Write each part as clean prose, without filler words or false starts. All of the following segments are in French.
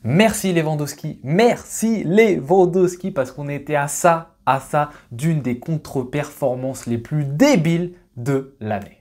Merci Lewandowski, parce qu'on était à ça d'une des contre-performances les plus débiles de l'année.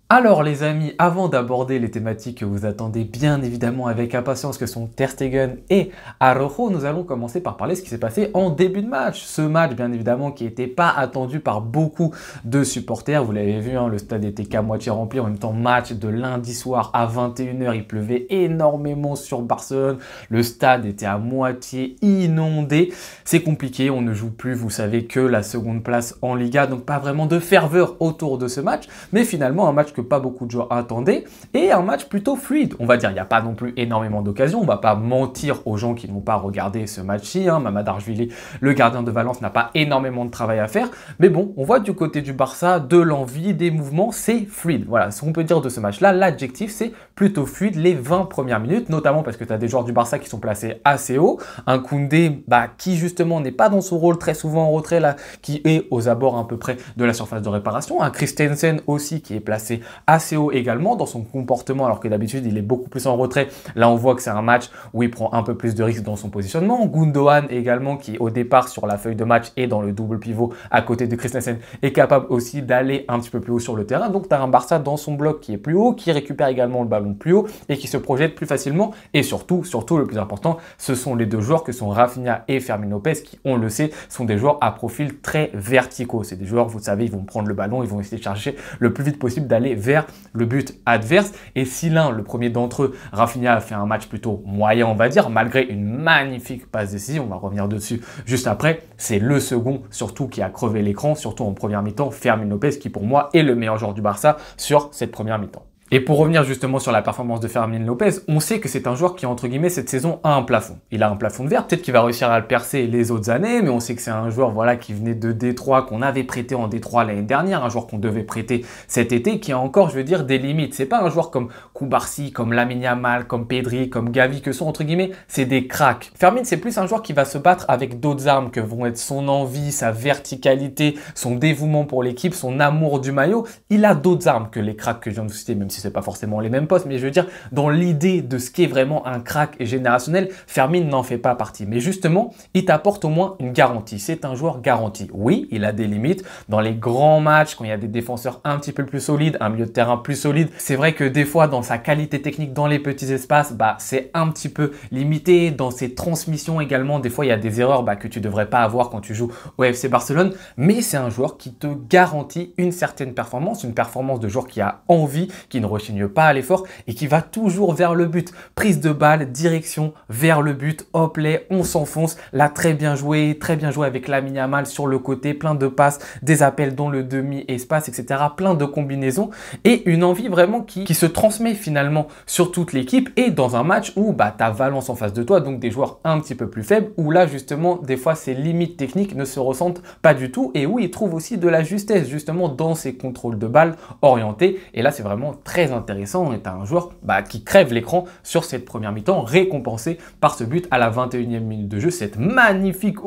Alors les amis, avant d'aborder les thématiques que vous attendez bien évidemment avec impatience que sont Ter Stegen et Araujo, nous allons commencer par parler de ce qui s'est passé en début de match. Ce match bien évidemment qui n'était pas attendu par beaucoup de supporters, vous l'avez vu, hein, le stade était qu'à moitié rempli, en même temps match de lundi soir à 21 h, il pleuvait énormément sur Barcelone, le stade était à moitié inondé, c'est compliqué, on ne joue plus, vous savez, que la seconde place en Liga, donc pas vraiment de ferveur autour de ce match, mais finalement un match que pas beaucoup de joueurs attendaient et un match plutôt fluide. On va dire, il n'y a pas non plus énormément d'occasions. On va pas mentir aux gens qui n'ont pas regardé ce match-ci. Hein. Mamadardashvili, le gardien de Valence, n'a pas énormément de travail à faire. Mais bon, on voit du côté du Barça de l'envie, des mouvements, c'est fluide. Voilà, ce qu'on peut dire de ce match-là. L'adjectif, c'est plutôt fluide les 20 premières minutes, notamment parce que tu as des joueurs du Barça qui sont placés assez haut. Un Koundé, qui justement n'est pas dans son rôle très souvent en retrait, là, qui est aux abords à peu près de la surface de réparation. Un Christensen aussi qui est placé assez haut également dans son comportement, alors que d'habitude il est beaucoup plus en retrait. Là on voit que c'est un match où il prend un peu plus de risques dans son positionnement. Gundogan également, qui au départ sur la feuille de match et dans le double pivot à côté de Christensen, est capable aussi d'aller un petit peu plus haut sur le terrain. Donc tu as un Barça dans son bloc qui est plus haut, qui récupère également le ballon plus haut et qui se projette plus facilement. Et surtout le plus important, ce sont les deux joueurs que sont Rafinha et Fermin Lopez, qui, on le sait, sont des joueurs à profil très verticaux. C'est des joueurs, vous savez, ils vont prendre le ballon, ils vont essayer de chercher le plus vite possible d'aller vers le but adverse. Et si le premier d'entre eux, Rafinha, a fait un match plutôt moyen, on va dire, malgré une magnifique passe décisive, on va revenir dessus juste après, c'est le second surtout qui a crevé l'écran, surtout en première mi-temps, Fermin Lopez, qui pour moi est le meilleur joueur du Barça sur cette première mi-temps. Et pour revenir justement sur la performance de Fermin Lopez, on sait que c'est un joueur qui, entre guillemets, cette saison a un plafond. Il a un plafond de verre, peut-être qu'il va réussir à le percer les autres années, mais on sait que c'est un joueur, voilà, qui venait de Détroit, qu'on avait prêté en Détroit l'année dernière, un joueur qu'on devait prêter cet été, qui a encore, je veux dire, des limites. C'est pas un joueur comme Koubarsi, comme Lamine Yamal, comme Pedri, comme Gavi, que sont, entre guillemets, c'est des cracks. Fermin, c'est plus un joueur qui va se battre avec d'autres armes que vont être son envie, sa verticalité, son dévouement pour l'équipe, son amour du maillot. Il a d'autres armes que les cracks que je viens de vous citer, même si c'est pas forcément les mêmes postes, mais je veux dire, dans l'idée de ce qu'est vraiment un crack générationnel, Fermin n'en fait pas partie. Mais justement, il t'apporte au moins une garantie. C'est un joueur garanti. Oui, il a des limites. Dans les grands matchs, quand il y a des défenseurs un petit peu plus solides, un milieu de terrain plus solide, c'est vrai que des fois, dans sa qualité technique dans les petits espaces, c'est un petit peu limité. Dans ses transmissions également, des fois, il y a des erreurs que tu devrais pas avoir quand tu joues au FC Barcelone. Mais c'est un joueur qui te garantit une certaine performance, une performance de joueur qui a envie, qui ne rechigne pas à l'effort et qui va toujours vers le but. Prise de balle, direction vers le but, hop là, on s'enfonce. Là, très bien joué avec Lamine Yamal sur le côté, plein de passes, des appels dans le demi-espace, etc. Plein de combinaisons et une envie vraiment qui se transmet finalement sur toute l'équipe et dans un match où tu as Valence en face de toi, donc des joueurs un petit peu plus faibles, où là justement, des fois, ces limites techniques ne se ressentent pas du tout et où il trouve aussi de la justesse justement dans ses contrôles de balle orientés. Et là, c'est vraiment très intéressant. Et tu as un joueur qui crève l'écran sur cette première mi-temps, récompensé par ce but à la 21e minute de jeu, cette magnifique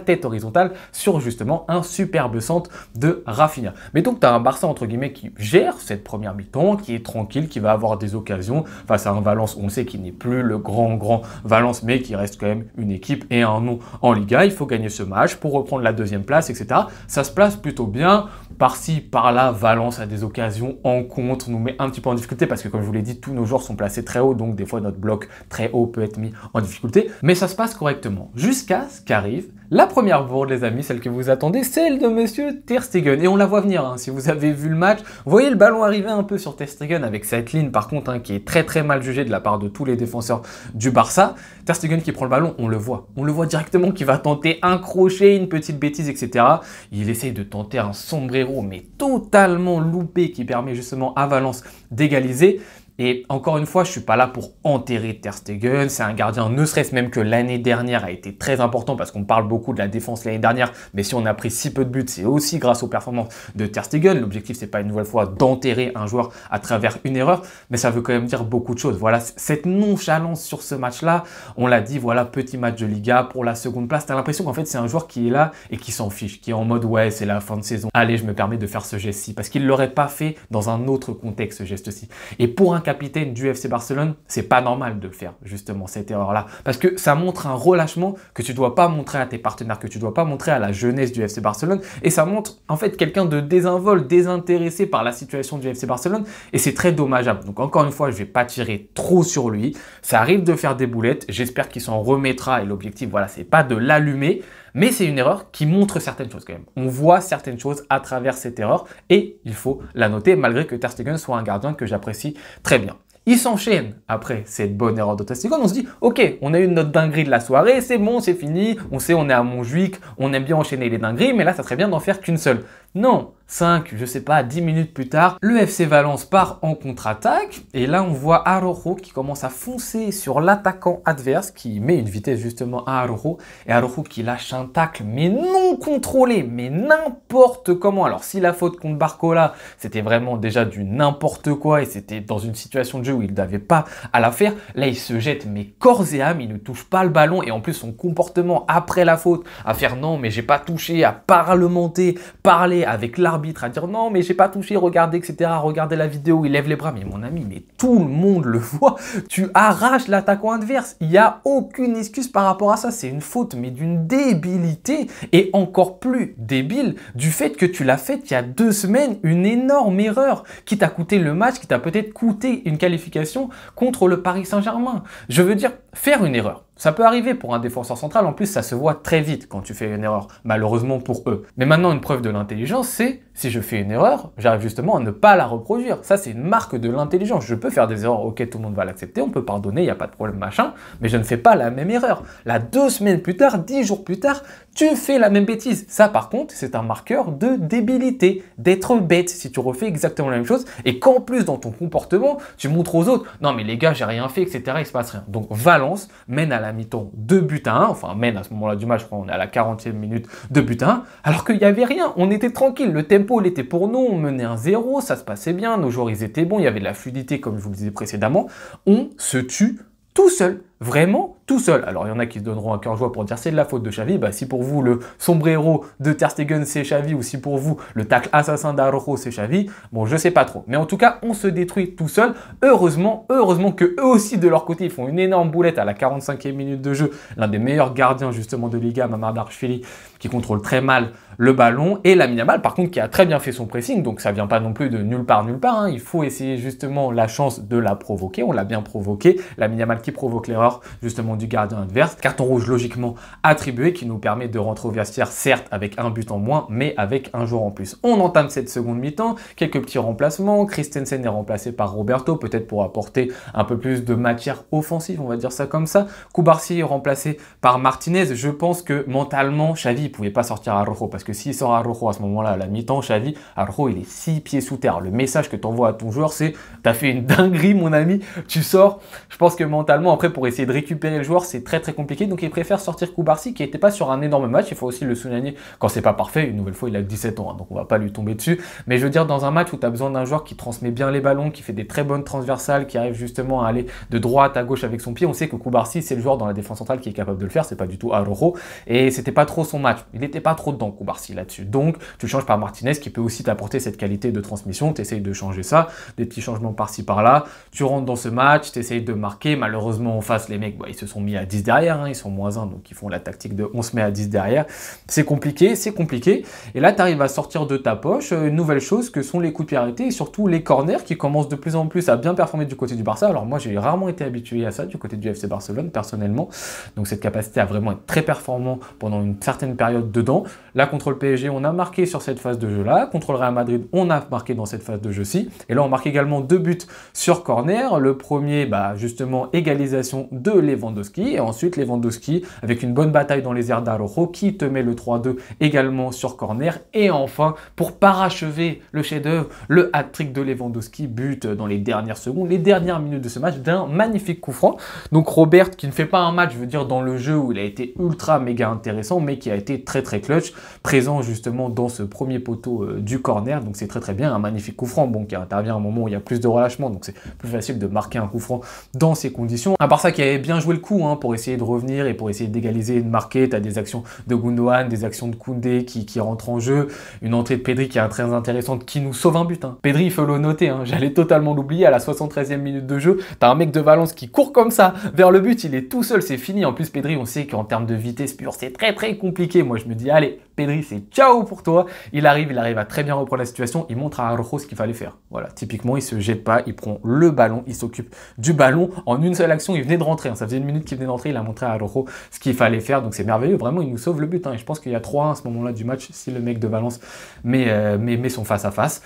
tête horizontale sur justement un superbe centre de Rafinha. Mais donc tu as un Barça entre guillemets qui gère cette première mi-temps, qui est tranquille, qui va avoir des occasions face à un Valence, on sait qu'il n'est plus le grand Valence, mais qui reste quand même une équipe et un nom en Liga. Il faut gagner ce match pour reprendre la deuxième place, etc. Ça se place plutôt bien. Par-ci, par-là, Valence a des occasions en contre, nous met un petit peu en difficulté parce que comme je vous l'ai dit, tous nos joueurs sont placés très haut, donc des fois notre bloc très haut peut être mis en difficulté, mais ça se passe correctement jusqu'à ce qu'arrive la première bourde, les amis, celle que vous attendez, celle de monsieur Ter Stegen. Et on la voit venir, hein. Si vous avez vu le match, vous voyez le ballon arriver un peu sur Ter Stegen avec cette ligne par contre qui est très mal jugée de la part de tous les défenseurs du Barça. Ter Stegen qui prend le ballon, on le voit directement qu'il va tenter un crochet, une petite bêtise, etc. Il essaye de tenter un sombrero mais totalement loupé qui permet justement à Valence d'égaliser. Et encore une fois, je suis pas là pour enterrer Ter Stegen. C'est un gardien, ne serait-ce même que l'année dernière a été très important parce qu'on parle beaucoup de la défense l'année dernière. Mais si on a pris si peu de buts, c'est aussi grâce aux performances de Ter Stegen. L'objectif, c'est pas une nouvelle fois d'enterrer un joueur à travers une erreur, mais ça veut quand même dire beaucoup de choses. Voilà, cette nonchalance sur ce match-là, on l'a dit, voilà, petit match de Liga pour la seconde place. T'as l'impression qu'en fait, c'est un joueur qui est là et qui s'en fiche, qui est en mode, ouais, c'est la fin de saison. Allez, je me permets de faire ce geste-ci parce qu'il l'aurait pas fait dans un autre contexte, ce geste-ci. Et pour un capitaine du FC Barcelone, c'est pas normal de faire justement cette erreur-là parce que ça montre un relâchement que tu dois pas montrer à tes partenaires, que tu dois pas montrer à la jeunesse du FC Barcelone, et ça montre en fait quelqu'un de désinvolte, désintéressé par la situation du FC Barcelone, et c'est très dommageable. Donc encore une fois, je vais pas tirer trop sur lui. Ça arrive de faire des boulettes. J'espère qu'il s'en remettra et l'objectif, voilà, c'est pas de l'allumer. Mais c'est une erreur qui montre certaines choses quand même. On voit certaines choses à travers cette erreur et il faut la noter malgré que Ter Stegen soit un gardien que j'apprécie très bien. Il s'enchaîne après cette bonne erreur de Ter Stegen. On se dit, ok, on a eu notre dinguerie de la soirée, c'est bon, c'est fini. On sait, on est à Montjuic, on aime bien enchaîner les dingueries, mais là, ça serait bien d'en faire qu'une seule. Non, 5, je sais pas, 10 minutes plus tard, le FC Valence part en contre-attaque et là on voit Araujo qui commence à foncer sur l'attaquant adverse qui met une vitesse justement à Araujo et Araujo qui lâche un tacle mais non contrôlé, mais n'importe comment. Alors si la faute contre Barcola c'était vraiment déjà du n'importe quoi et c'était dans une situation de jeu où il n'avait pas à la faire, là il se jette mais corps et âme, il ne touche pas le ballon et en plus son comportement après la faute à faire non mais j'ai pas touché, à parlementer, parler avec l'arbitre, à dire non mais j'ai pas touché, regardez etc, regardez la vidéo, il lève les bras, mais mon ami, mais tout le monde le voit, tu arraches l'attaquant adverse, il n'y a aucune excuse par rapport à ça, c'est une faute mais d'une débilité et encore plus débile du fait que tu l'as fait il y a 2 semaines, une énorme erreur qui t'a coûté le match, qui t'a peut-être coûté une qualification contre le Paris Saint-Germain. Je veux dire, faire une erreur, ça peut arriver pour un défenseur central, en plus ça se voit très vite quand tu fais une erreur, malheureusement pour eux. Mais maintenant une preuve de l'intelligence, c'est si je fais une erreur, j'arrive justement à ne pas la reproduire. Ça c'est une marque de l'intelligence, je peux faire des erreurs, ok tout le monde va l'accepter, on peut pardonner, il n'y a pas de problème machin, mais je ne fais pas la même erreur. Là 2 semaines plus tard, 10 jours plus tard, tu fais la même bêtise. Ça par contre c'est un marqueur de débilité, d'être bête si tu refais exactement la même chose et qu'en plus dans ton comportement tu montres aux autres, non mais les gars j'ai rien fait etc, il se passe rien. Donc Valence mène à la mi-temps 2 buts à 1, enfin mène à ce moment-là du match, je crois on est à la 40e minute, 2 buts à 1, alors qu'il n'y avait rien, on était tranquille, le tempo il était pour nous, on menait 1-0, ça se passait bien, nos joueurs ils étaient bons, il y avait de la fluidité comme je vous le disais précédemment, on se tue tout seul, vraiment tout seul. Alors il y en a qui se donneront un cœur joie pour dire c'est de la faute de Xavi, bah si pour vous le sombrero de Ter Stegen c'est Xavi ou si pour vous le tacle assassin d'Araujo c'est Xavi, bon je sais pas trop. Mais en tout cas on se détruit tout seul, heureusement que eux aussi de leur côté ils font une énorme boulette à la 45e minute de jeu, l'un des meilleurs gardiens justement de Liga, Mamardashvili, qui contrôle très mal le ballon, et Lamine Yamal par contre qui a très bien fait son pressing, donc ça vient pas non plus de nulle part, hein. Il faut essayer justement la chance de la provoquer, on l'a bien provoqué, Lamine Yamal qui provoque l'erreur justement du gardien adverse, carton rouge logiquement attribué qui nous permet de rentrer au vestiaire certes avec un but en moins mais avec un joueur en plus. On entame cette seconde mi-temps, quelques petits remplacements, Christensen est remplacé par Roberto, peut-être pour apporter un peu plus de matière offensive, on va dire ça comme ça, Cubarsí est remplacé par Martinez, je pense que mentalement Xavi il pouvait pas sortir Araujo parce que s'il sort Araujo à ce moment-là à la mi-temps, Xavi, Araujo il est 6 pieds sous terre, le message que tu envoies à ton joueur c'est t'as fait une dinguerie mon ami, tu sors. Je pense que mentalement après pour essayer de récupérer le joueur c'est très compliqué, donc il préfère sortir Cubarsí qui n'était pas sur un énorme match, il faut aussi le souligner quand c'est pas parfait, une nouvelle fois il a 17 ans hein, donc on va pas lui tomber dessus, mais je veux dire dans un match où tu as besoin d'un joueur qui transmet bien les ballons, qui fait des très bonnes transversales, qui arrive justement à aller de droite à gauche avec son pied, on sait que Cubarsí c'est le joueur dans la défense centrale qui est capable de le faire, c'est pas du tout Araujo, et c'était pas trop son match, il n'était pas trop dedans Cubarsí là-dessus, donc tu le changes par Martinez qui peut aussi t'apporter cette qualité de transmission, tu essayes de changer ça, des petits changements par-ci par-là, tu rentres dans ce match, tu essayes de marquer, malheureusement en face les mecs bah, ils se sont mis à 10 derrière, hein, ils sont -1 donc ils font la tactique de on se met à 10 derrière, c'est compliqué, et là tu arrives à sortir de ta poche une nouvelle chose que sont les coups de pied arrêtés et surtout les corners qui commencent de plus en plus à bien performer du côté du Barça. Alors moi j'ai rarement été habitué à ça du côté du FC Barcelone personnellement, donc cette capacité à vraiment être très performant pendant une certaine période période dedans. Là, contre le PSG, on a marqué sur cette phase de jeu-là. Contre le Real Madrid, on a marqué dans cette phase de jeu-ci. Et là, on marque également 2 buts sur corner. Le premier, justement, égalisation de Lewandowski. Et ensuite, Lewandowski, avec une bonne bataille dans les airs d'Araujo, qui te met le 3-2 également sur corner. Et enfin, pour parachever le chef-d'œuvre, le hat-trick de Lewandowski, but dans les dernières secondes, les dernières minutes de ce match, d'un magnifique coup franc. Donc Robert, qui ne fait pas un match, je veux dire, dans le jeu où il a été ultra méga intéressant, mais qui a été très très clutch, présent justement dans ce premier poteau du corner. Donc c'est très très bien, un magnifique coup franc, bon, qui intervient à un moment où il y a plus de relâchement, donc c'est plus facile de marquer un coup franc dans ces conditions. À part ça, qui avait bien joué le coup pour essayer de revenir et pour essayer d'égaliser et de marquer. Tu as des actions de Gundogan, des actions de Koundé qui rentrent en jeu, une entrée de Pedri qui est très intéressante, qui nous sauve un but. Pedri, il faut le noter, j'allais totalement l'oublier, à la 73e minute de jeu, t'as un mec de Valence qui court comme ça vers le but, il est tout seul, c'est fini. En plus, Pedri, on sait qu'en termes de vitesse pure, c'est très très compliqué. Moi, je me dis, allez, Pedri, c'est ciao pour toi. Il arrive à très bien reprendre la situation, il montre à Araujo ce qu'il fallait faire. Voilà, typiquement, il se jette pas, il prend le ballon, il s'occupe du ballon en une seule action. Il venait de rentrer, ça faisait 1 minute qu'il venait d'entrer, il a montré à Araujo ce qu'il fallait faire, donc c'est merveilleux. Vraiment, il nous sauve le but. Et je pense qu'il y a 3-1 à ce moment-là du match si le mec de Valence met son face-à-face.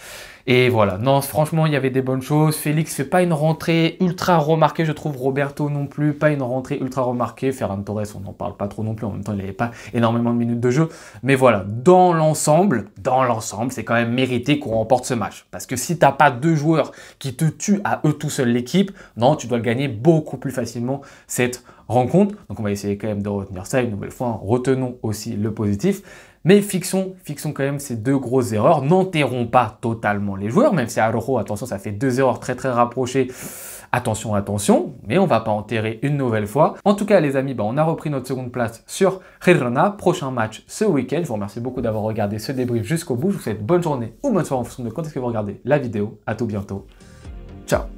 Et voilà, non, franchement, il y avait des bonnes choses. Félix fait pas une rentrée ultra remarquée, je trouve. Roberto non plus, pas une rentrée ultra remarquée. Ferran Torres, on n'en parle pas trop non plus. En même temps, il n'avait pas énormément de minutes de jeu. Mais voilà, dans l'ensemble, c'est quand même mérité qu'on remporte ce match. Parce que si t'as pas 2 joueurs qui te tuent à eux tout seuls l'équipe, non, tu dois le gagner beaucoup plus facilement cette rencontre. Donc on va essayer quand même de retenir ça une nouvelle fois. Retenons aussi le positif. Mais fixons quand même ces 2 grosses erreurs. N'enterrons pas totalement les joueurs, même si Araujo, attention, ça fait 2 erreurs très très rapprochées. Attention, mais on va pas enterrer une nouvelle fois. En tout cas, les amis, on a repris notre seconde place sur Girona. Prochain match ce week-end. Je vous remercie beaucoup d'avoir regardé ce débrief jusqu'au bout. Je vous souhaite bonne journée ou bonne soirée en fonction de quand est-ce que vous regardez la vidéo. À tout bientôt. Ciao.